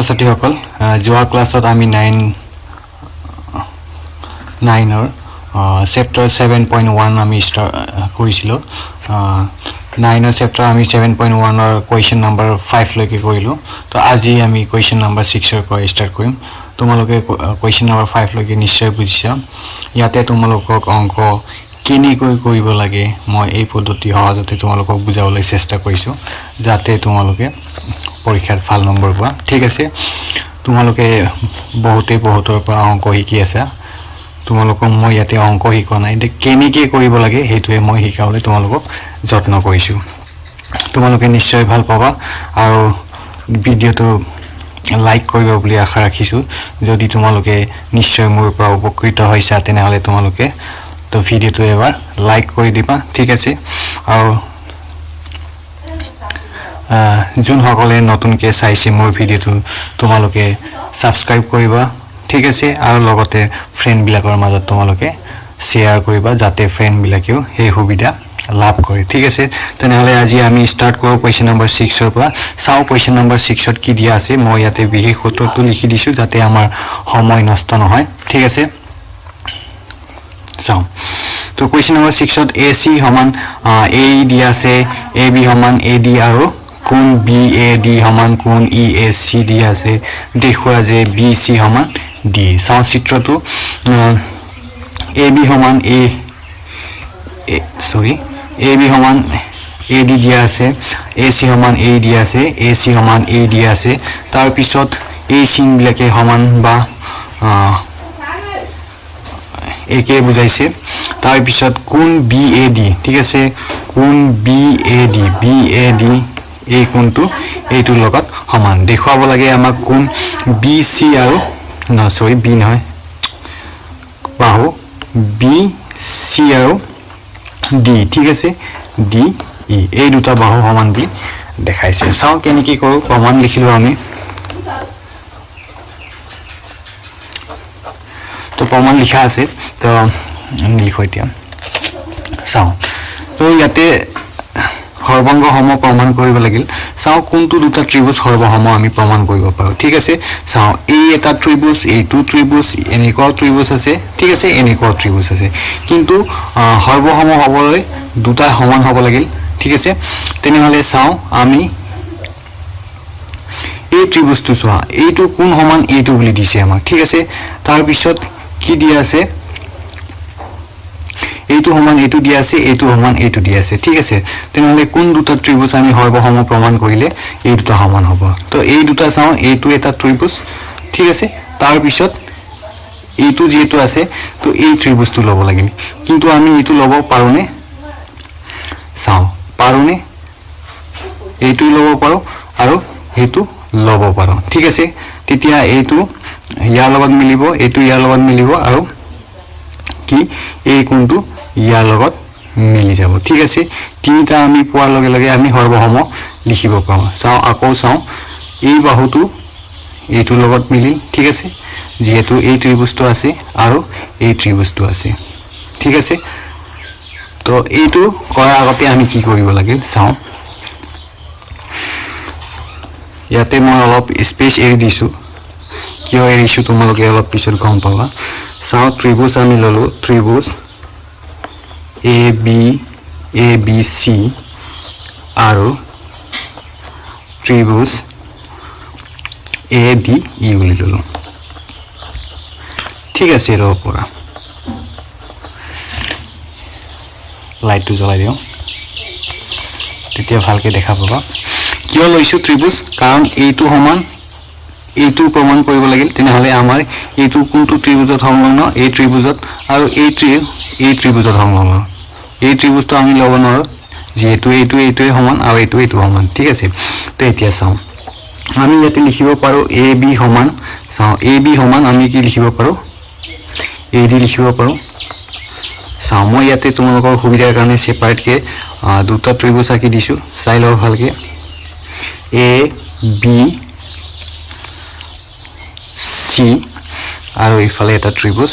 ছাত্ৰছাত্ৰীসকল যোৱা ক্লাছত আমি 9ৰ চেপ্টাৰ 7.1 আমি ষ্টাৰ্ট কৰিছিলোঁ 9ৰ চেপ্টাৰ আমি 7.1ৰ কুৱেশ্যন নম্বৰ 5 লৈকে কৰিলোঁ তো আজি আমি কুৱেশ্যন নম্বৰ 6ৰ পৰা ষ্টাৰ্ট কৰিম তোমালোকে কুৱেশ্যন নম্বৰ 5 লৈকে নিশ্চয় বুজিছা ইয়াতে তোমালোকক অংক কেনেকৈ কৰিব লাগে মই এই পদ্ধতি সহজতে তোমালোকক বুজাবলৈ চেষ্টা কৰিছোঁ যাতে তোমালোকে পৰীক্ষাত ভাল নম্বৰ পোৱা ঠিক আছে তোমালোকে বহুতৰ পৰা অংক শিকি আছা তোমালোকক মই ইয়াতে অংক শিকোৱা নাই কেনেকৈ কৰিব লাগে হেতুৱে মই শিকাবলৈ তোমালোকক যত্ন কৰিছোঁ তোমালোকে নিশ্চয় ভাল পাবা আৰু ভিডিঅটো লাইক কৰিব বুলি আশা ৰাখিছোঁ যদি তোমালোকে নিশ্চয় মোৰ পৰা উপকৃত হৈছা তেনেহলে তোমালোকে তো ভিডিঅটো এবাৰ লাইক কৰি দিবা ঠিক আছে আৰু যোনসকলে নতুনকৈ চাইছে মোৰ ভিডিঅটো তোমালোকে সাবস্ক্ৰাইব কৰিবা ঠিক আছে আৰু লগতে ফ্ৰেণ্ডবিলাকৰ মাজত তোমালোকে শ্বেয়াৰ কৰিবা যাতে ফ্ৰেণ্ডবিলাকেও এই সুবিধা লাভ কৰে ঠিক আছে তেনেহলে আজি আমি ষ্টাৰ্ট কৰোঁ কুৱেশ্যন নম্বৰ 6ৰ পৰা চাও কুৱেশ্যন নম্বৰ 6ত কি দিয়া আছে মই ইয়াতে বিশেষ সূত্ৰটো লিখি দিছোঁ যাতে আমাৰ সময় নষ্ট নহয় ঠিক আছে চাও তো কুৱেশ্যন নম্বৰ 6ত AC সমান AE দিয়া আছে AB সমান AD আৰু কোণ BAD সমান কোণ EAC দিয়া আছে দেখুৱা যে BC সমান D চাও চিত্ৰটো AB সমান AB সমান AD দিয়া আছে AC সমান A দিয়া আছে AC সমান A দিয়া আছে তাৰ পিছত এই চিনবিলাকে সমান বা একে বুজাইছে তাৰ পিছত কোণ BAD ঠিক আছে কোণ BAD এই কোণটো এইটোৰ লগত সমান দেখুৱাব লাগে আমাক কোণ BC আৰু B নহয় বাহু BC আৰু D ঠিক আছে DE এই দুটা বাহু সমান বুলি দেখাইছে চাও কেনেকৈ কৰোঁ প্ৰমাণ লিখিলো আমি তো প্ৰমাণ লিখা আছে তো লিখো এতিয়া চাও তো ইয়াতে সৰ্বাংগ সম প্ৰমাণ কৰিব লাগিল চাও কোনটো দুটা ত্ৰিভুজ সৰ্বসম আমি প্ৰমাণ কৰিব পাৰো ঠিক আছে চাও এই এটা ত্ৰিভুজ এইটো ত্ৰিভুজ এনেকুৱা ত্ৰিভুজ আছে ঠিক আছে এনেকুৱা ত্ৰিভুজ আছে কিন্তু সৰ্বসম হ'বলৈ দুটা সমান হ'ব লাগিল ঠিক আছে তেনেহলে চাও আমি এই ত্ৰিভুজটো চোৱা এইটো কোন সমান এইটো বুলি দিছে আমাক ঠিক আছে তাৰ পিছত কি দিয়া আছে এইটো সমান এইটো দিয়া আছে এইটো সমান এইটো দিয়া আছে ঠিক আছে তেনেহলে কোন দুটা ত্ৰিভুজ আমি সৰ্বসম প্ৰমাণ কৰিলে এই দুটা সমান হ'ব তো এই দুটা চাও এইটো এটা ত্ৰিভুজ ঠিক আছে তাৰ পিছত এইটো যেটো আছে তো এই ত্ৰিভুজটো ল'ব লাগিল কিন্তু আমি এইটো ল'ব পাৰোনে চাও পাৰোনে এইটো ল'ব পাৰো আৰু এইটো ল'ব পাৰো ঠিক আছে তেতিয়া এইটো ইয়াৰ লগত মিলিব এইটো ইয়াৰ লগত মিলিব আৰু কি এই কোণটো ইয়াৰ লগত মিলি যাব ঠিক আছে তিনিটা আমি পোৱাৰ লগে লগে আমি সৰ্বসম লিখিব পাৰো চাও আকৌ চাও এই বাহুটো এইটোৰ লগত মিলিল ঠিক আছে যেহেতু এই ত্ৰিভুজটো আছে আৰু এই ত্ৰিভুজটো আছে ঠিক আছে তো এইটো কৰাৰ আগতে আমি কি কৰিব লাগে চাও ইয়াতে মই অলপ স্পেচ এৰি দিছো কিয় এৰিছো তোমালোকে অলপ পিছত গম পাবা চাও ত্ৰিভুজ আমি ললো ত্ৰিভুজ ABC আৰু ত্ৰিভুজ ADE বুলি ললো ঠিক আছে ৰ পৰা লাইটটো জ্বলাই দিও তেতিয়া ভালকে দেখা পাবা কিয় লৈছো ত্ৰিভুজ কাৰণ এইটো সমান এইটো প্ৰমাণ কৰিব লাগিল তেনেহলে আমাৰ এইটো কোনটো ত্ৰিভুজত সংলগ্ন এই ত্ৰিভুজত আৰু এই ত্ৰিভুজত সংলগ্ন এই ত্ৰিভুজটো আমি ল'ব নোৱাৰো যেহেতু এইটোৱে সমান আৰু এইটো সমান ঠিক আছে তো এতিয়া চাও আমি ইয়াতে লিখিব পাৰো AB সমান চাও AB সমান আমি কি লিখিব পাৰো AD লিখিব পাৰো চাও মই ইয়াতে তোমালোকৰ সুবিধাৰ কাৰণে সেপাৰেটকে দুটা ত্ৰিভুজ আঁকি দিছো চাই লও ভালকে ABC আৰু ইফালে এটা ত্ৰিভুজ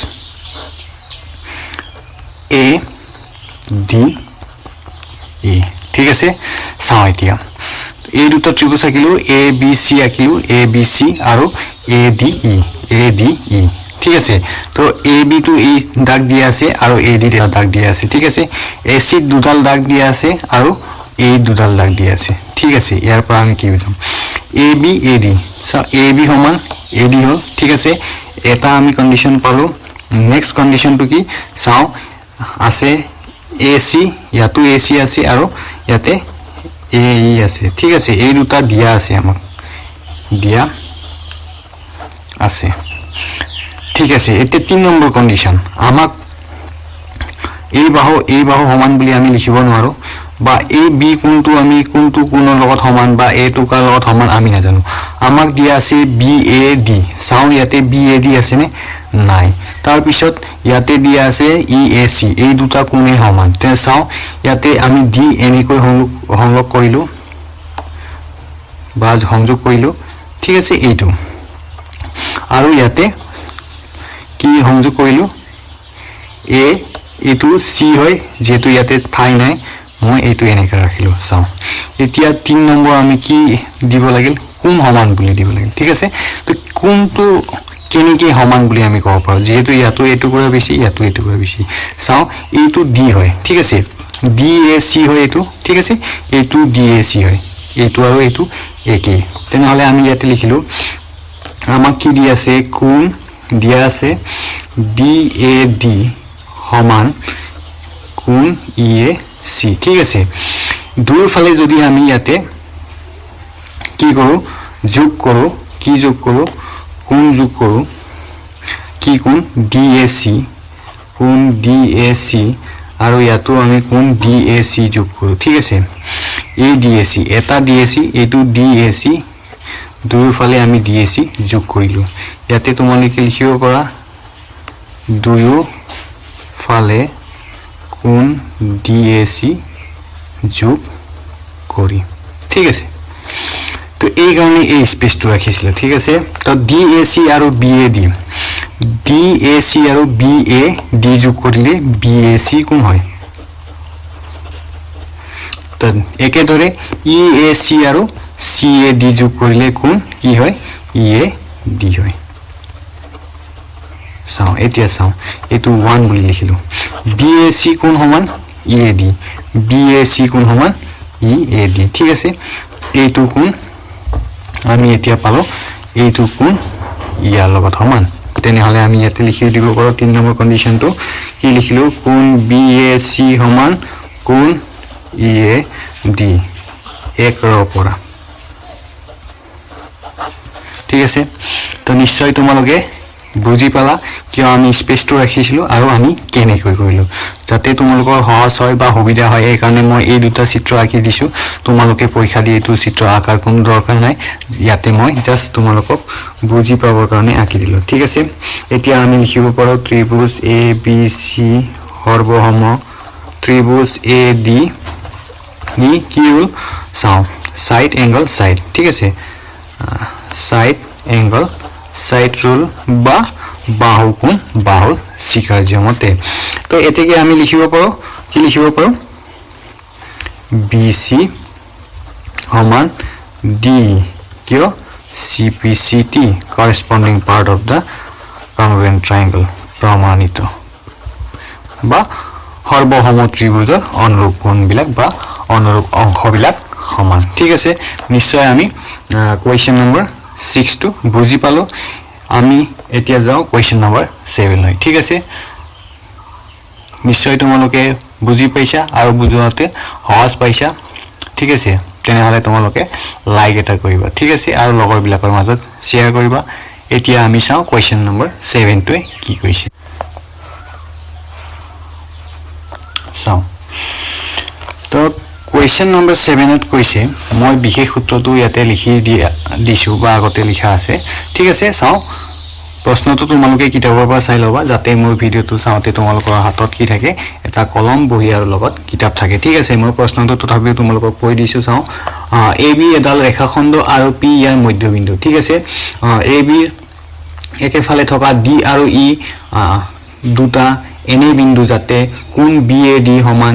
ADE ঠিক আছে চাও এতিয়া এই দুটা ত্ৰিভুজ আঁকিলো A B C আঁকিলো A B সি আৰু এ ডি ই ঠিক আছে তো এ বি টু এই দাগ দিয়া আছে আৰু এ ডি দাগ দিয়া আছে ঠিক আছে এ সি দুডাল দাগ দিয়া আছে আৰু এই দুডাল দাগ দিয়া আছে ঠিক আছে ইয়াৰ পৰা আমি কি বুজাম A B A D so A B সমান এ ডি হল ঠিক আছে এটা আমি কন্ডিশন পালো নেক্সট কন্ডিশনটো কি চাও আছে এ সি ইয়াতো এ সি আছে আৰু ইয়াতে এ ই আছে ঠিক আছে এই দুটা দিয়া আছে আমাক দিয়া আছে ঠিক আছে এটা 3 নম্বৰ কন্ডিশন আমাক এই বাহু সমান বুলি আমি লিখিব নোৱাৰো বা এ বি কোনটো আমি কোনটো কোনৰ লগত সমান বা এ টু কাৰ লগত সমান আমি নাজানো আমাক দিয়া আছে বি এ ডি চাও ইয়াতে বি এ ডি আছে নে নাই তাৰ পিছত ইয়াতে দিয়া আছে ই এ সি এই দুটা কোণে সমান তে চাও ইয়াতে আমি ডি এনেকৈ সংযোগ কৰিলো বা সংযোগ কৰিলো ঠিক আছে এইটো আৰু ইয়াতে কি সংযোগ কৰিলো এ এইটো সি হয় যেটো ইয়াতে ঠাই নাই মই এইটো এনেকৈ ৰাখিলো চাও এতিয়া 3 নম্বৰ আমি কি দিব লাগিল কোন সমান বুলি দিব লাগিল ঠিক আছে তো কোনটো কেনেকৈ সমান বুলি আমি ক'ব পাৰো যেটো ইয়াতো এইটো কৰা বেছি ইয়াতো এইটো কৰা বেছি চাও এইটো ডি হয় ঠিক আছে ডি এ সি হয় এইটো ঠিক আছে এইটো ডি এ সি হয় এইটো আৰু এইটো একেই তেনেহলে আমি ইয়াতে লিখিলো আমাক কি দি আছে কোন দিয়া আছে বি এ ডি সমান কোন ই এ সি ঠিক আছে দুইফালে যদি আমি ইয়াতে কি কৰো যোগ কৰো কি যোগ কৰো কোন যোগ কৰো কি কোন ডি এ সি কোন ডি এ সি আৰু ইয়াতো আমি কোন ডি এ সি যোগ কৰো ঠিক আছে এই ডি এ সি এটা ডি এ সি এইটো ডি এ সি দুইফালে আমি ডি এ সি যোগ কৰিলো ইয়াতে তোমালোকে লিখিব পাৰা দুইফালে কোন ডি এ সি যোগ কৰি ঠিক আছে তো এই কাৰণে এই স্পেচটো ৰাখিছিল ঠিক আছে তো ডি এ সি আৰু বি এ সি আৰু বি এ ডি যোগ কৰিলে বি এ সি কোন হয় তো একেদৰে ই এ সি আৰু সি এ ডি যোগ কৰিলে কোন কি হয় ই এ ডি হয় চাও এতিয়া চাও এটো 1 বুলি লিখিলো বি এ সি কোন সমান ই A D B A C কোন সমান ই এ ডি ঠিক আছে এইটো কোন আমি এতিয়া পালো এইটো কোন ইয়াৰ লগত সমান তেনেহলে আমি ইয়াতে লিখি দিব পাৰো 3 নম্বৰ কন্ডিশনটো কি লিখিলো কোন বি এ সি সমান কোন ই এ ডি একৰ পৰা ঠিক আছে তো নিশ্চয় তোমালোকে বুজি পালা কিয় আমি স্পেচটো ৰাখিছিলো আৰু আমি কেনেকৈ কৰিলো যাতে তোমালোকৰ সহজ হয় বা সুবিধা হয় এই কাৰণে মই এই দুটা চিত্ৰ আঁকি দিছো তোমালোকে পৰীক্ষা দি এইটো চিত্ৰ আঁকাৰ কোনো দৰকাৰ নাই ইয়াতে মই জাস্ট তোমালোকক বুজি পাবৰ কাৰণে আঁকি দিলো ঠিক আছে এতিয়া আমি লিখিব পাৰো ত্ৰিভুজ A B C সৰ্বসম ত্ৰিভুজ A D E কি হ'ল চাও সাইড এংগল সাইড ঠিক আছে সাইড এংগল সাইড রুল বা বাহু কোণ বাহু স্বীকার্য মতে তো এটাকে আমি লিখিব পাৰো কি লিখিব পাৰো BC সমান D কিয় CPCT corresponding part of the congruent triangle প্ৰমাণিত বা সৰ্বসম ত্ৰিভুজৰ অনুৰূপ কোণবিলাক বা অনুৰূপ অংশবিলাক সমান ঠিক আছে নিশ্চয় আমি কোৱেশ্চন নম্বৰ 6 to বুজি পালো আমি এতিয়া যাও কোৱেশ্চন নম্বৰ 7 লৈ ঠিক আছে নিশ্চয় তোমালোকে বুজি পাইছা আৰু বুজোৱাতে সহজ পাইছা ঠিক আছে তেনেহলে তোমালোকে লাইক এটা কৰিবা ঠিক আছে আৰু লগৰ বিলাকৰ মাজত শেয়াৰ কৰিবা এতিয়া আমি চাও কোৱেশ্চন নম্বৰ 7 টোৱে কি কৈছে চাও তো কোৱেশ্চন নম্বৰ 7 ত কৈছে মই বিশেষ সূত্ৰটো ইয়াতে লিখি দিছো বা আগতে লিখা আছে ঠিক আছে চাও প্ৰশ্নটো তোমালোকে কিতাপৰ পৰা চাই লবা যাতে মোৰ ভিডিওটো চাওতে তোমালোকৰ হাতত কি থাকে এটা কলম বহি আৰু লগত কিতাপ থাকে ঠিক আছে মই প্ৰশ্নটো তথাপিও তোমালোকক কৈ দিছো চাও AB এডাল ৰেখাখণ্ড আৰু P ইয়াৰ মধ্যবিন্দু ঠিক আছে AB একেফালে থকা D আৰু E দুটা এনে বিন্দু যাতে কোণ BAD সমান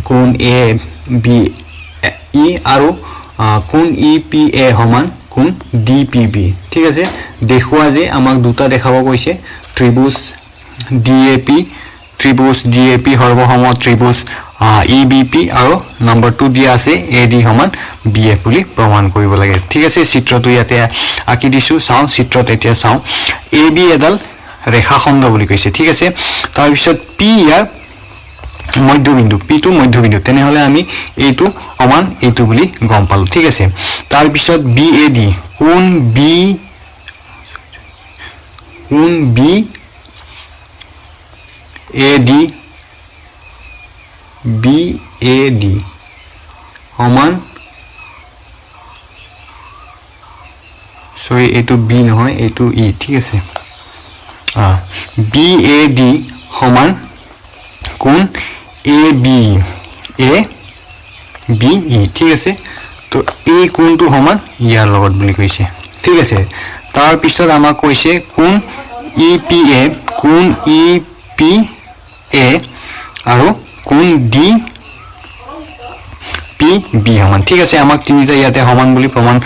কোণ AB E আৰু কোন EPA সমান কোন DPB ঠিক আছে দেখুৱা যে আমাক দুটা দেখাব কৈছে ত্ৰিভুজ DAP ত্ৰিভুজ DAP সৰ্বসম ত্ৰিভুজ EBP আৰু নম্বৰ 2 দিয়া আছে AD সমান BF বুলি প্ৰমাণ কৰিব লাগে ঠিক আছে চিত্ৰটো ইয়াতে আকি দিছো চাও চিত্ৰত এতিয়া চাও AB এডাল ৰেখাখণ্ড বুলি কৈছে ঠিক আছে তাৰ পিছত P ইয়াৰ মধ্যবিন্দু P টু মধ্যবিন্দু তেনেহলে আমি এইটো সমান এইটো বুলি গম পালো ঠিক আছে তাৰ পিছত BAD কোন BAD সমান সৰি এইটো B নহয় এইটো E ঠিক আছে BAD সমান কোন ABE ঠিক আছে তো এই কোনটো সমান ইয়াৰ লগত বুলি কৈছে ঠিক আছে তাৰ পিছত আমাক কৈছে কোন EPA কোন EPA আৰু কোন DPB সমান ঠিক আছে আমাক তিনিটা ইয়াতে সমান বুলি প্ৰমাণ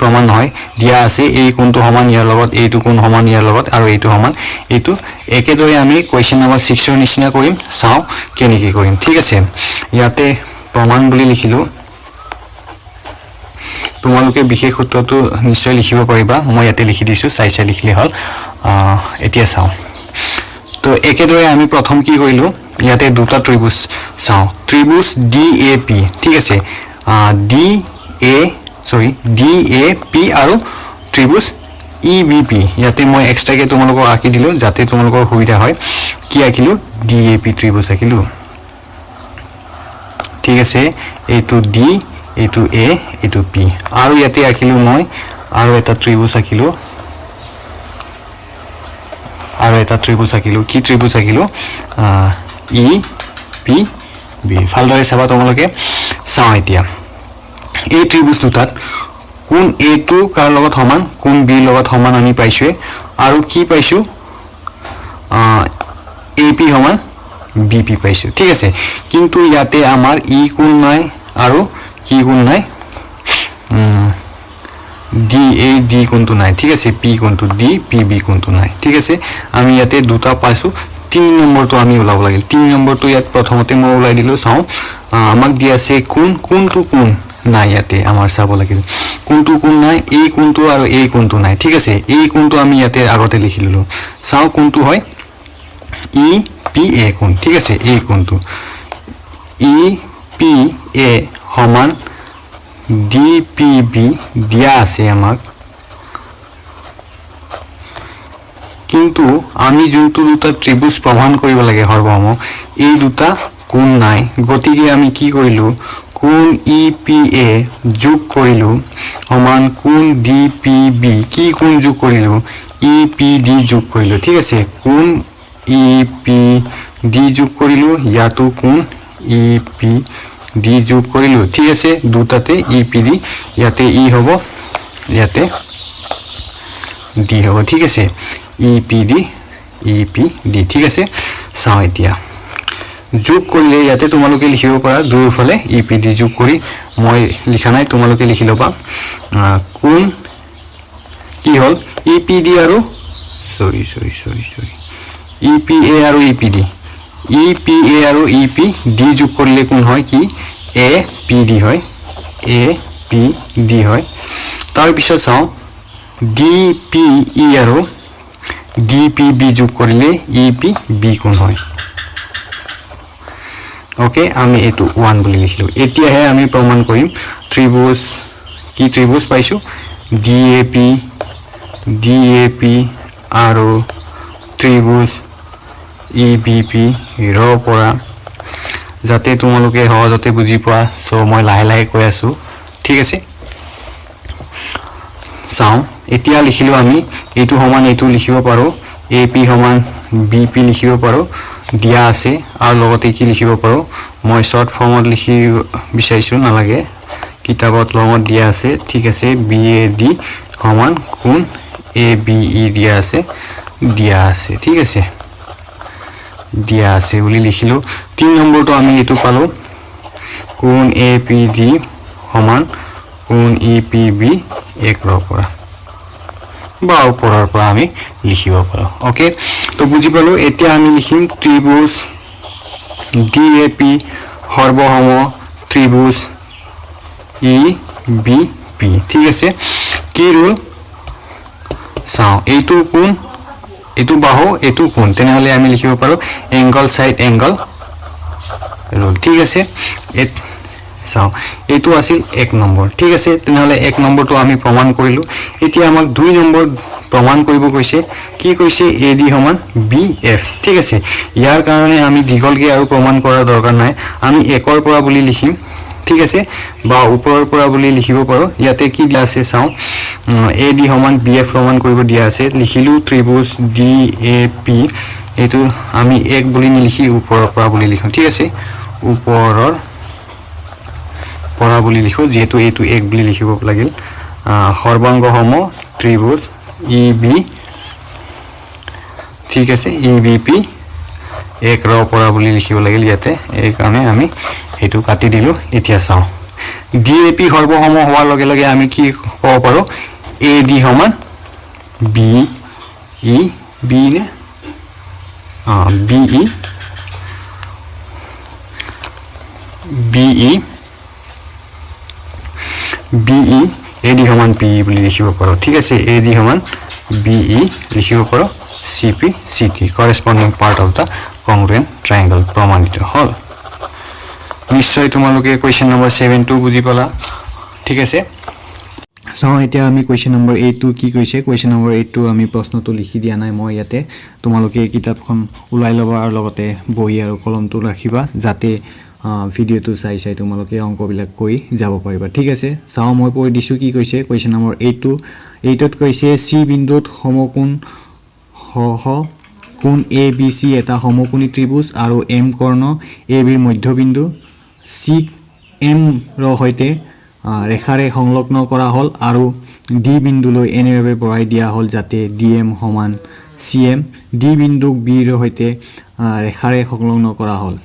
প্ৰমাণ নহয় দিয়া আছে এই কোনটো সমান ইয়াৰ লগত এইটো কোন সমান ইয়াৰ লগত আৰু এইটো সমান এইটো একেদৰে আমি কোৱেশ্চন নম্বৰ 6 ৰ নিচিনা কৰিম চাও কেনেকৈ কৰিম ঠিক আছে ইয়াতে প্ৰমাণ বুলি লিখিলো তোমালোকে বিশেষ সূত্ৰটো নিশ্চয় লিখিব পাৰিবা মই ইয়াতে লিখি দিছো চাই লিখিলে হল এতিয়া চাও তো একেদৰে আমি প্ৰথম কি কৰিলো ইয়াতে দুটা ত্ৰিভুজ চাও ত্ৰিভুজ DAP ঠিক আছে DAP আৰু ত্ৰিভুজ EBP ইয়াতে মই এক্সট্ৰাকে তোমালোকক আকি দিলো যাতে তোমালোকৰ সুবিধা হয় কি আকিলো DAP ত্ৰিভুজ আকিলো ঠিক আছে এইটো D এইটো A এইটো P আৰু ইয়াতে আকিলো মই আৰু এটা ত্ৰিভুজ আকিলো আৰু এটা ত্ৰিভুজ আকিলো কি ত্ৰিভুজ আকিলো EPB ফালদৰে চাবা তোমালোকে চাও এতিয়া এই ত্ৰিভুজ দুটাত কোন A টু কাৰ লগত সমান কোন B লগত সমান আমি পাইছো আৰু কি পাইছো AP সমান BP পাইছো ঠিক আছে কিন্তু ইয়াতে আমাৰ E কোন নাই আৰু কি কোন নাই D কোনটো নাই ঠিক আছে P কোনটো D PB কোনটো নাই ঠিক আছে আমি ইয়াতে দুটা পাইছো 3 নম্বৰটো আমি উলাব লাগিল 3 নম্বৰটো ইয়াত প্ৰথমতে মই উলাই দিলো চাও আমাক দিয়া আছে কোনটো কোন নাই ইয়াতে আমাৰ চাব লাগিল কোনটো কোন নাই এই কোনটো আৰু এই কোনটো নাই ঠিক আছে এই কোনটো আমি ইয়াতে আগতে লিখিলো চাও কোনটো হয় EPA কোন ঠিক আছে এই কোনটো EPA সমান DPB দিয়া আছে আমাক কিন্তু আমি যোনটো দুটা ত্ৰিভুজ প্ৰমাণ কৰিব লাগে সৰ্বসম এই দুটা কোন নাই গতিকে আমি কি কৰিলো কোন EPA যোগ কৰিলো সমান কোন DPB কি কোন যোগ কৰিলো EPD যোগ কৰিলো ঠিক আছে কোন EPD যোগ কৰিলো ইয়াতো কোন EPD যোগ কৰিলো ঠিক আছে দুটাতে EPD ইয়াতে E হ'ব ইয়াতে D হ'ব ঠিক আছে EPD ঠিক আছে চাও এতিয়া যোগ কৰিলে ইয়াতে তোমালোকে লিখিব পাৰা দুয়োফালে EPD যোগ কৰি মই লিখা নাই তোমালোকে লিখি লবা কোন কি হল EPD আৰু সৰি EPA আৰু EPA আৰু EPD যোগ কৰিলে কোন হয় কি APD হয় তাৰ পিছত চাও DPE আৰু DPB যোগ কৰিলে EPB কোন হয় ওকে আমি এটো 1 বুলি লিখিলো এতিয়াহে আমি প্ৰমাণ কৰিম ত্ৰিভুজ কি ত্ৰিভুজ পাইছো DAP আৰু ত্ৰিভুজ EBP ৰ পৰা যাতে তোমালোকে সহজতে বুজি পোৱা সো মই লাহে লাহে কৈ আছো ঠিক আছে চাও এতিয়া লিখিলো আমি এইটো সমান এইটো লিখিব পাৰো AP সমান BP লিখিব পাৰো দিয়া আছে আৰু লগতে কি লিখিব পাৰো মই শৰ্ট ফৰ্মত লিখি বিচাৰিছো নালাগে কিতাবত লগত দিয়া আছে ঠিক আছে BAD সমান কোন ABE দিয়া আছে ঠিক আছে দিয়া আছে বুলি লিখিলো 3 নম্বৰটো আমি এটো পালো কোন APD সমান কোণ ই পি বি একৰৰ পৰা বা ওপৰৰ পৰা আমি লিখিব পাৰোঁ ওকে তো বুজি পালো এতিয়া আমি লিখিম ত্ৰিভুজ DAP সৰ্বসম ত্ৰিভুজ EBP ঠিক আছে কি ৰুল চাও এইটো কোণ এইটো বাহু এইটো কোণ তেনেহলে আমি লিখিব পাৰো এংগল সাইড এংগল ৰুল ঠিক আছে চাও এইটো আছিল 1 নম্বৰ ঠিক আছে তেনেহলে 1 নম্বৰটো আমি প্ৰমাণ কৰিলো এতিয়া আমাক 2 নম্বৰ প্ৰমাণ কৰিব কৈছে কি কৈছে AD সমান BF ঠিক আছে ইয়াৰ কাৰণে আমি দীঘলকে আৰু প্ৰমাণ কৰাৰ দৰকাৰ নাই আমি 1 ৰ পৰা বুলি লিখিম ঠিক আছে বা ওপৰৰ পৰা বুলি লিখিব পাৰো ইয়াতে কি দিয়া আছে চাও AD সমান BF প্ৰমাণ কৰিব দিয়া আছে লিখিলো ত্ৰিভুজ DAP এটো আমি 1 বুলি নিলিখি ওপৰৰ পৰা বুলি লিখো ঠিক আছে ওপৰৰ পৰা বুলি লিখো যেহেতু এইটো 1 বুলি লিখিব লাগিল সৰ্বাংগ সম ত্ৰিভুজ EB ঠিক আছে EBP 1 ৰ পৰা বুলি লিখিব লাগিল ইয়াতে এই কাৰণে আমি হেতু কাটি দিলো এতিয়া চাও DAP সৰ্বসম হোৱাৰ লগে লগে আমি কি ক'ব পাৰো AD সমান BE নে BE AD সমান PE বুলি লিখিব পাৰো ঠিক আছে AD সমান BE লিখিব পাৰো CP CT corresponding part of the congruent triangle প্ৰমাণিত হল নিশ্চয় তোমালোকে কোৱেশ্চন নম্বৰ 7 টো বুজি পালা ঠিক আছে সো এতিয়া আমি কোৱেশ্চন নম্বৰ 8 টো কি কৈছে কোৱেশ্চন নম্বৰ 8 টো আমি প্ৰশ্নটো লিখি দিয়া নাই মই ইয়াতে তোমালোকে কিতাপখন উলাই লবা আৰু লগতে বহি আৰু কলমটো ৰাখিবা যাতে ভিডিওটো চাই তোমালোকে অংকবিলাক কৰি যাব পাৰিবা ঠিক আছে চাও মই পঢ়ি দিছো কি কৈছে কোৱেশ্চন নম্বৰ 8 টো 8 ত কৈছে C বিন্দুত সমকোণ কোণ ABC এটা সমকোণী ত্ৰিভুজ আৰু M কৰ্ণ AB ৰ মধ্যবিন্দু CM ৰ হৈতে ৰেখাৰে সংলগ্ন কৰা হল আৰু D বিন্দুলৈ এনেভাবে বঢ়াই দিয়া হল যাতে DM সমান CM D বিন্দুক B ৰ হৈতে ৰেখাৰে সংলগ্ন কৰা হল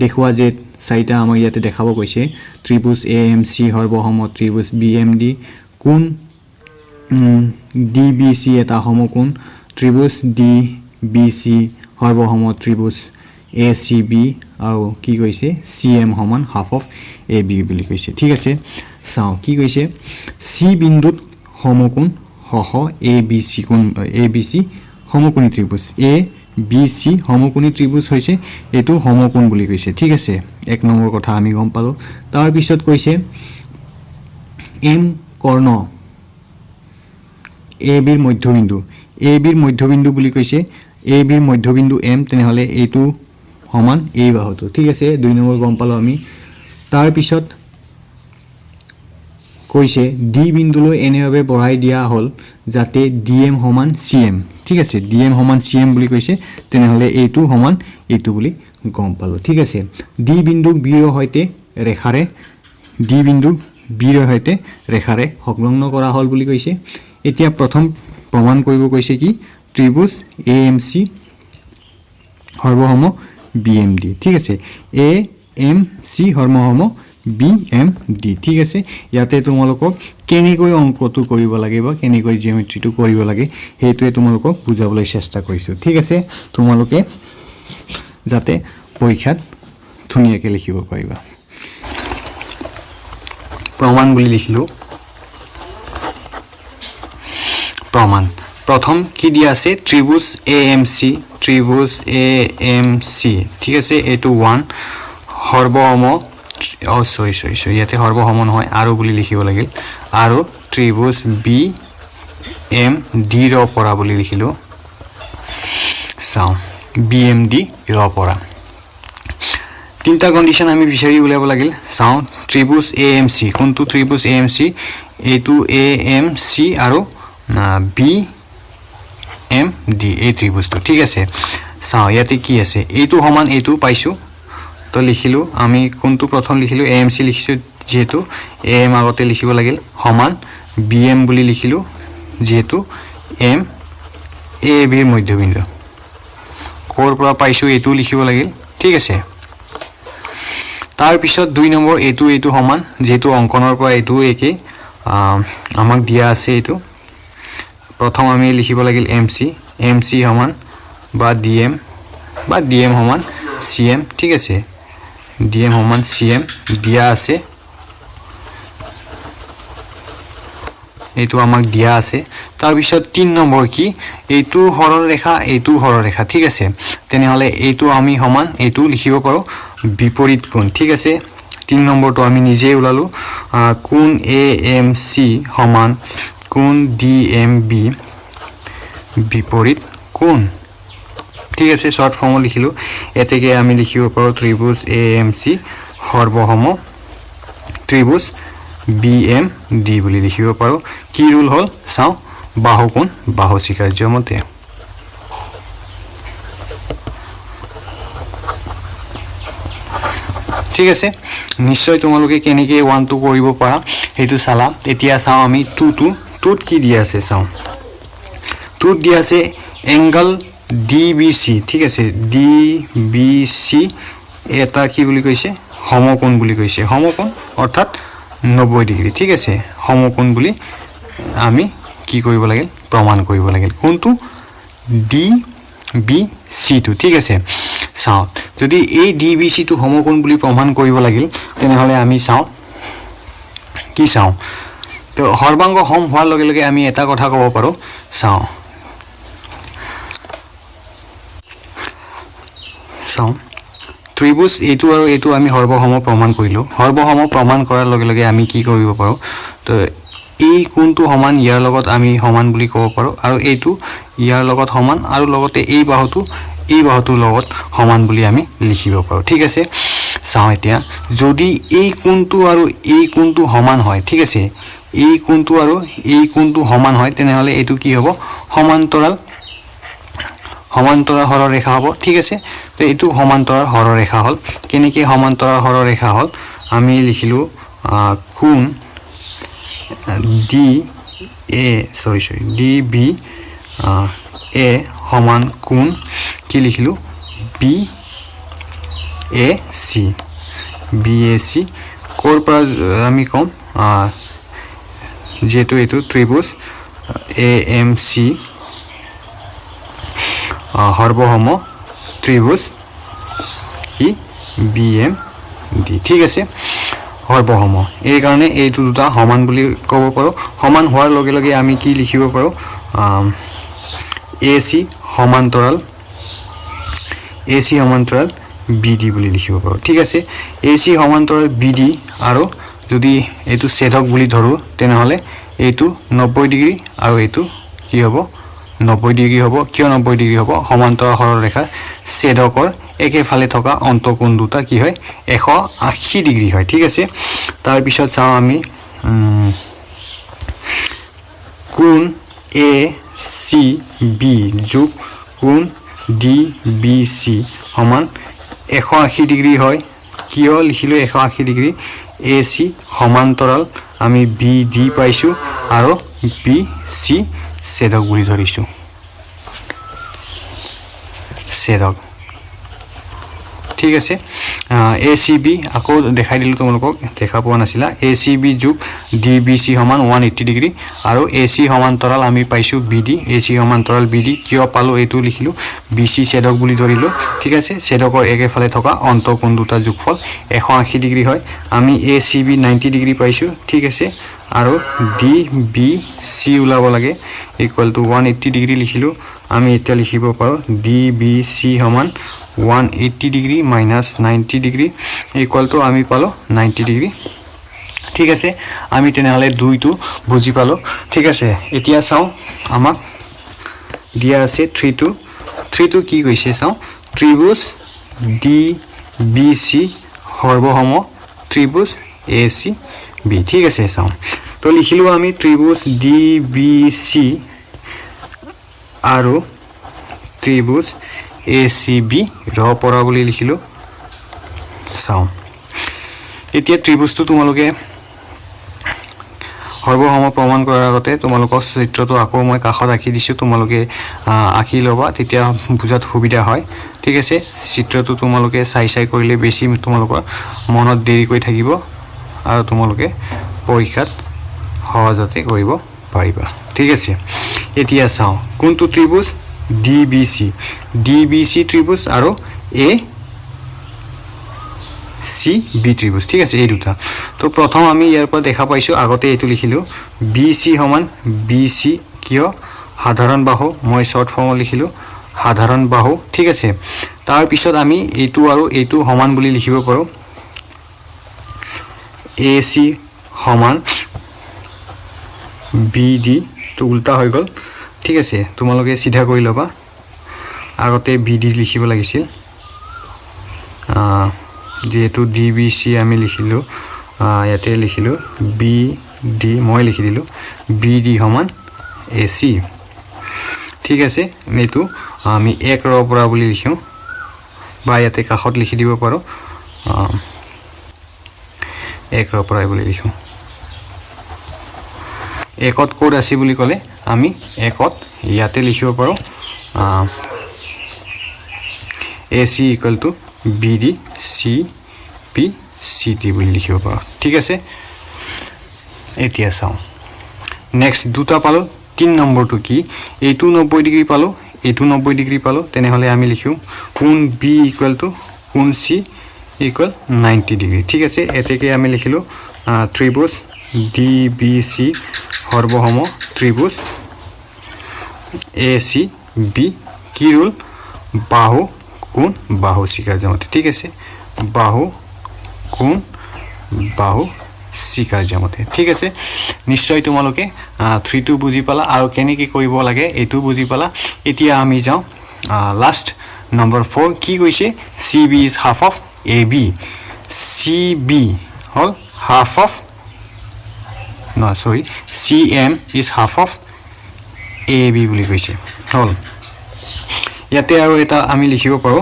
দেখুৱা যে চাইটা আমাৰ ইয়াতে দেখাব কৈছে ত্ৰিভুজ AMC সৰ্বসম ত্ৰিভুজ BMD কোণ DBC এটা সমকোণ ত্ৰিভুজ DBC সৰ্বসম ত্ৰিভুজ ACB আৰু কি কৈছে CM সমান হাফ অফ AB বুলি কৈছে ঠিক আছে চাও কি কৈছে C বিন্দুত সমকোণ ABC কোণ ABC সমকোণী ত্ৰিভুজ ABC সমকোণী ত্ৰিভুজ হৈছে এটো সমকোণ বুলি কৈছে ঠিক আছে 1 নম্বৰ কথা আমি গম পালো তাৰ পিছত কৈছে M কৰ্ণ AB ৰ মধ্যবিন্দু বুলি কৈছে AB ৰ মধ্যবিন্দু M তেনেহলে এইটো সমান এই বাহুটো ঠিক আছে 2 নম্বৰ গম পালো আমি তাৰ পিছত কৈছে D বিন্দুলৈ এনেভাবে বঢ়াই দিয়া হল যাতে DM সমান CM ঠিক আছে DM সমান CM বুলি কৈছে তেনেহলে এইটো সমান এইটো বুলি গম পালো ঠিক আছে D বিন্দুক B ৰ হৈতে ৰেখাৰে সংলগ্ন কৰা হল বুলি কৈছে এতিয়া প্ৰথম প্ৰমাণ কৰিব কৈছে কি ত্ৰিভুজ AMC সৰ্বসম BMD ঠিক আছে AMC সৰ্বসম BMD ঠিক আছে ইয়াতে তোমালোকক কেনেকৈ অংকটো কৰিব লাগে বা কেনেকৈ জিওমেট্ৰিটো কৰিব লাগে হেতুৱে তোমালোকক বুজাবলৈ চেষ্টা কৰিছো ঠিক আছে তোমালোকে যাতে পৰীক্ষাত ধুনিয়াকৈ লিখিব পাৰিবা প্ৰমাণ বুলি লিখিলো প্ৰমাণ প্ৰথম কি দিয়া আছে ত্ৰিভুজ AMC ঠিক আছে এটো 1 সৰ্বসম সৰি ইয়াতে সৰ্বসম নহয় আৰু বুলি লিখিব লাগিল আৰু ত্ৰিভুজ BMD ৰ পৰা বুলি লিখিলো চাও BMD ৰ পৰা তিনটা কন্ডিশন আমি বিচাৰি উলাব লাগিল চাও ত্ৰিভুজ AMC কোনটো ত্ৰিভুজ AMC এটো AMC আৰু BMD এই ত্ৰিভুজটো ঠিক আছে চাও ইয়াতে কি আছে এইটো সমান এইটো পাইছো তো লিখিলো আমি কোনটো প্ৰথম লিখিলো AMC লিখিছো যেহেতু AM আগতে লিখিব লাগিল সমান BM বুলি লিখিলো যেহেতু M AB ৰ মধ্যবিন্দু কোৰ পৰা পাইছো এইটো লিখিব লাগিল ঠিক আছে তাৰ পিছত 2 নম্বৰ এইটো সমান যেটো অঙ্কনৰ পৰা এইটো একে আমাক দিয়া আছে এইটো প্ৰথম আমি লিখিব লাগিল MC সমান বা DM সমান CM ঠিক আছে DM সমান CM দিয়া আছে এইটো আমাক দিয়া আছে তাৰ পিছত 3 নম্বৰ কি এইটো হৰৰেখা ঠিক আছে তেনে হলে এইটো আমি সমান এইটো লিখিব পাৰো বিপৰীত কোণ ঠিক আছে 3 নম্বৰটো আমি নিজে উলালো কোণ AMC সমান কোণ DMB বিপৰীত কোণ ঠিক আছে শৰ্ট ফৰ্ম লিখিলো এতেকে আমি লিখিব পাৰো ত্ৰিভুজ AMC সৰ্বসম ত্ৰিভুজ BMD বুলি লিখিব পাৰো কি ৰুল হল চাও বাহু কোণ বাহু শিখাৰ্য মতে ঠিক আছে নিশ্চয় তোমালোকে কেনেকে 1 2 কৰিব পাৰা হেতু চালা এতিয়া চাও আমি 2 টুত কি দিয়া আছে চাও টুত দিয়া আছে এংগল DBC ঠিক আছে DBC এটা কি বুলি কৈছে সমকোণ বুলি কৈছে সমকোণ অৰ্থাৎ 90 ডিগ্ৰী ঠিক আছে সমকোণ বুলি আমি কি কৰিব লাগিল প্ৰমাণ কৰিব লাগিল কোনটো DBC টু ঠিক আছে চাও যদি এই DBC টু সমকোণ বুলি প্ৰমাণ কৰিব লাগিল তেনে হলে আমি চাও কি চাও তো সৰ্বাংগ সম হোৱাৰ লগে লগে আমি এটা কথা ক'ব পাৰো চাও ত্ৰিভুজ এইটো আৰু এইটো আমি সৰ্বসম প্ৰমাণ কৰিলো সৰ্বসম প্ৰমাণ কৰাৰ লগে লগে আমি কি কৰিব পাৰো তো এই কোণটো সমান ইয়াৰ লগত আমি সমান বুলি ক'ব পাৰো আৰু এইটো ইয়াৰ লগত সমান আৰু লগতে এই বাহুটোৰ লগত সমান বুলি আমি লিখিব পাৰো ঠিক আছে চাও এতিয়া যদি এই কোণটো আৰু এই কোণটো সমান হয় ঠিক আছে এই কোণটো আৰু এই কোণটো সমান হয় তেনে হলে এইটো কি হ'ব সমান্তৰাল হৰৰেখা হ'ব ঠিক আছে তো এইটো সমান্তৰাল হৰৰেখা হল কেনেকে সমান্তৰাল হৰৰেখা হল আমি লিখিলো কোণ DB A সমান কোণ কি লিখিলো BAC কোৰ পৰা আমি কম যেটো এইটো ত্ৰিভুজ AMC সৰ্বসম ত্ৰিভুজ BMD ঠিক আছে সৰ্বসম এই কাৰণে এইটো দুটা সমান বুলি ক'ব পাৰো সমান হোৱাৰ লগে লগে আমি কি লিখিব পাৰো AC সমান্তৰাল BD বুলি লিখিব পাৰো ঠিক আছে AC সমান্তৰাল BD আৰু যদি এইটো ছেদক বুলি ধৰো তেনে হলে এইটো 90 ডিগ্ৰী আৰু এইটো কি হ'ব 90 ডিগ্ৰী হ'ব কিয় 90 ডিগ্ৰী হ'ব সমান্তৰাল হৰৰেখা ছেদকৰ একেফালে থকা অন্তঃকোণ দুটা কি হয় 180 ডিগ্ৰী হয় ঠিক আছে তাৰ পিছত চাও আমি কোণ ACB যোগ কোণ DBC সমান 180 ডিগ্ৰী হয় কিয় লিখিলো 180 ডিগ্ৰী AC সমান্তৰাল আমি BD পাইছো আৰু BC ছেদক বুলি ধৰিছো ছেদক ঠিক আছে ACB আকৌ দেখাই দিলো তোমালোকক দেখা পোৱা নাছিলা ACB যোগ DBC সমান 180 ডিগ্ৰী আৰু AC সমান্তৰাল আমি পাইছো BD AC সমান্তৰাল BD কিয় পালো এইটো লিখিলো BC ছেদক বুলি ধৰিলো ঠিক আছে ছেদকৰ একেফালে থকা অন্তঃকোণ দুটা যোগফল 180 ডিগ্ৰী হয় আমি ACB 90 ডিগ্ৰী পাইছো ঠিক আছে আৰু DBC উলাব লাগে ইকুৱেল টু 180 ডিগ্ৰী লিখিলো আমি এটা লিখিব পাৰো DBC সমান 180 degree minus 90 degree equal to আমি পালো 90 ডিগ্ৰী ঠিক আছে আমি তেনেহলে দুইটো বুজি পালো ঠিক আছে এতিয়া চাও আমাক দিয়া আছে 3 কি কৈছে চাও ত্ৰিভুজ DBC সৰ্বসম ত্ৰিভুজ ACB ঠিক আছে চাও তো লিখিলো আমি ত্ৰিভুজ DBC আৰু ত্ৰিভুজ ACB ৰ পৰা বুলি লিখিলো চাও এতিয়া ত্ৰিভুজটো তোমালোকে সৰ্বসম প্ৰমাণ কৰাৰ আগতে তোমালোকক চিত্ৰটো আকৌ মই কাষত আঁকি দিছোঁ তোমালোকে আঁকি ল'বা তেতিয়া বুজাত সুবিধা হয় ঠিক আছে চিত্ৰটো তোমালোকে চাই কৰিলে বেছি তোমালোকৰ মনত দেৰিকৈ থাকিব আৰু তোমালোকে পৰীক্ষাত সহজতে কৰিব পাৰিবা ঠিক আছে এতিয়া চাও কোনটো ত্ৰিভুজ DBC ত্ৰিভুজ আৰু ACB ত্ৰিভুজ ঠিক আছে এই দুটা তো প্ৰথম আমি ইয়াৰ পৰা দেখা পাইছো আগতে এটো লিখিলো BC সমান BC কিয় সাধাৰণ বাহু মই শৰ্ট ফৰ্ম লিখিলো সাধাৰণ বাহু ঠিক আছে তাৰ পিছত আমি এইটো আৰু এইটো সমান বুলি লিখিব পাৰো AC সমান BD তো উল্টা হৈ গল ঠিক আছে তোমালোকে সিধা কৰি লবা আগতে BD লিখিব লাগিছিল যেহেতু DBC আমি লিখিলো ইয়াতে লিখিলো BD মই লিখি দিলো BD সমান AC ঠিক আছে এইটো আমি এক ৰ পৰা বুলি লিখো বা ইয়াতে কাষত লিখি দিব পাৰো এক ৰ পৰা বুলি লিখো একত কোড আছে বুলি কলে আমি একত ইয়াতে লিখিব পাৰো AC = BD CP CT বুলি লিখিব পাৰো ঠিক আছে এতিয়া চাও নেক্সট দুটা পালো 3 নম্বৰটো কি এইটো 90 ডিগ্ৰী পালো এইটো 90 ডিগ্ৰী পালো তেনে হলে আমি লিখিম কোণ B = কোণ C = 90 ডিগ্ৰী ঠিক আছে এতেকে আমি লিখিলো ত্ৰিভুজ DBC সৰ্বসম ত্ৰিভুজ ACB কি ৰুল বাহু কোণ বাহু শিকাৰ জ্যামিতি ঠিক আছে বাহু কোণ বাহু শিকাৰ জ্যামিতি ঠিক আছে নিশ্চয় তোমালোকে 3 টো বুজি পালা আৰু কেনেকৈ কৰিব লাগে এটো বুজি পালা এতিয়া আমি যাও লাষ্ট নম্বৰ 4 কি কৈছে CB is half of AB CB hall half of no sorry CM is half of AB বুলি কৈছে হল ইয়াতে আৰু এটা আমি লিখিব পাৰো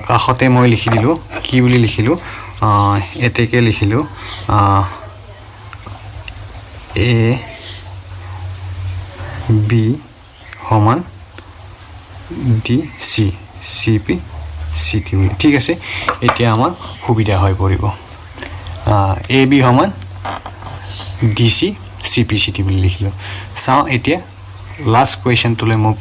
কাখতে মই লিখি দিলো কি বুলি লিখিলো এতেকে লিখিলো AB সমান DC CP CT বুলি ঠিক আছে এতিয়া আমাৰ সুবিধা হৈ পৰিব AB সমান DC CP CT বুলি লিখিলো চাও এতিয়া লাষ্ট কোৱেশ্চন তুলে মোক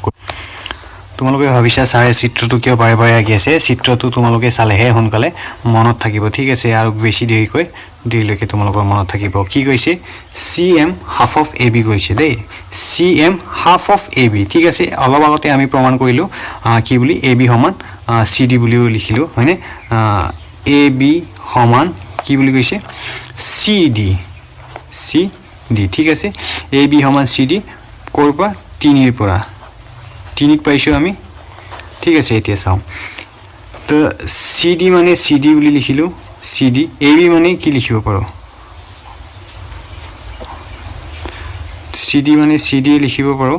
তোমালোকে ভাবিছা সাৰে চিত্ৰটো কিয় বাৰে বাৰে আকি আছে চিত্ৰটো তোমালোকে চালেহে হনকালে মনত থাকিব ঠিক আছে আৰু বেছি দেৰিলৈকে তোমালোকৰ মনত থাকিব কি কৈছে CM half of AB কৈছে দেই CM half of AB ঠিক আছে অলপ আগতে আমি প্ৰমাণ কৰিলো কি বুলি AB সমান CD বুলিও লিখিলো হয়নে AB সমান কি বুলি কৈছে CD ঠিক আছে AB সমান CD কৰবা 3 ৰ পৰা 3 পাইছো আমি ঠিক আছে এতিয়া চাও তো CD মানে CD বুলি লিখিলো CD AB মানে কি লিখিব পাৰো CD মানে CD লিখিব পাৰো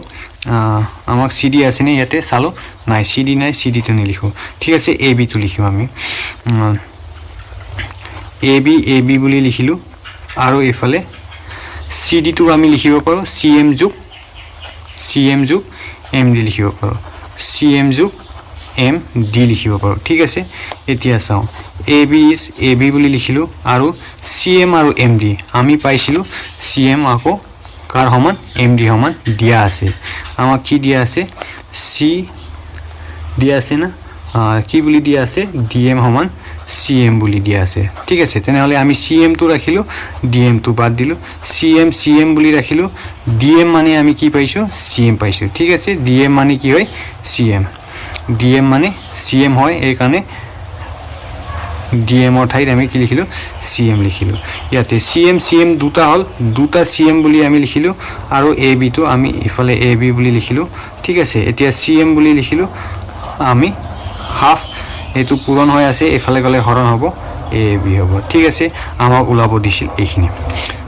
আমাক CD আছে নে ইয়াতে চালো নাই CD নাই CD তো নিলিখো ঠিক আছে AB তো লিখিম আমি AB বুলি লিখিলো আৰু এফালে CD তো আমি লিখিব পাৰো CM যোগ MD লিখিব পাৰো CM যোগ MD লিখিব পাৰো ঠিক আছে এতিয়া চাও AB বুলি লিখিলো আৰু CM আৰু MD আমি পাইছিলো CM আকৌ কাৰ সমান MD সমান দিয়া আছে আমাক কি দিয়া আছে C দিয়া আছে না কি বুলি দিয়া আছে DM সমান CM বুলি দিয়া আছে ঠিক আছে তেনে হলে আমি CM তো ৰাখিলো DM তো বাদ দিলো CM বুলি ৰাখিলো DM মানে আমি কি পাইছো CM পাইছো ঠিক আছে DM মানে কি হয় DM মানে CM হয় এই কাৰণে DM ৰ ঠাইত আমি কি লিখিলো CM লিখিলো ইয়াতে CM দুটা হল দুটা CM বুলি আমি লিখিলো আৰু AB তো আমি ইফালে AB বুলি লিখিলো ঠিক আছে এতিয়া CM বুলি লিখিলো আমি হাফ এটো পূৰণ হৈ আছে এফালে গলে হৰণ হ'ব AB হ'ব ঠিক আছে আমাক উলাব দিছিল এইখিনি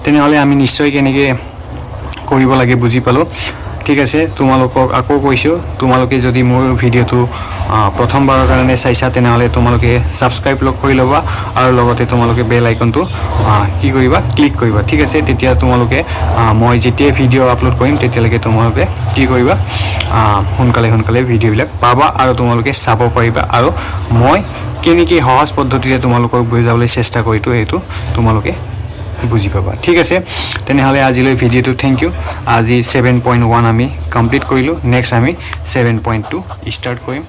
তেনে হলে আমি নিশ্চয় কেনেকৈ কৰিব লাগে বুজি পালো ঠিক আছে তোমালোকক আকৌ কৈছো তোমালোকে যদি মোৰ ভিডিওটো প্ৰথমবাৰৰ কাৰণে চাইছা তেনেহ'লে তোমালোকে ছাবস্ক্ৰাইব কৰি ল'বা আৰু লগতে তোমালোকে বেল আইকনটো কি কৰিবা ক্লিক কৰিবা ঠিক আছে তেতিয়া তোমালোকে মই যেতিয়া ভিডিঅ' আপলোড কৰিম তেতিয়ালৈকে তোমালোকে কি কৰিবা সোনকালে ভিডিঅ'বিলাক পাবা আৰু তোমালোকে চাব পাৰিবা আৰু মই কেনেকৈ সহজ পদ্ধতিৰে তোমালোকক বুজাবলৈ চেষ্টা কৰিতো এইটো তোমালোকে বুজি পাবা ঠিক আছে তেনেহ'লে আজিলৈ ভিডিঅ'টো থেংক ইউ আজি 7.1 আমি কমপ্লিট কৰিলোঁ নেক্সট আমি 7.2 ষ্টাৰ্ট কৰিম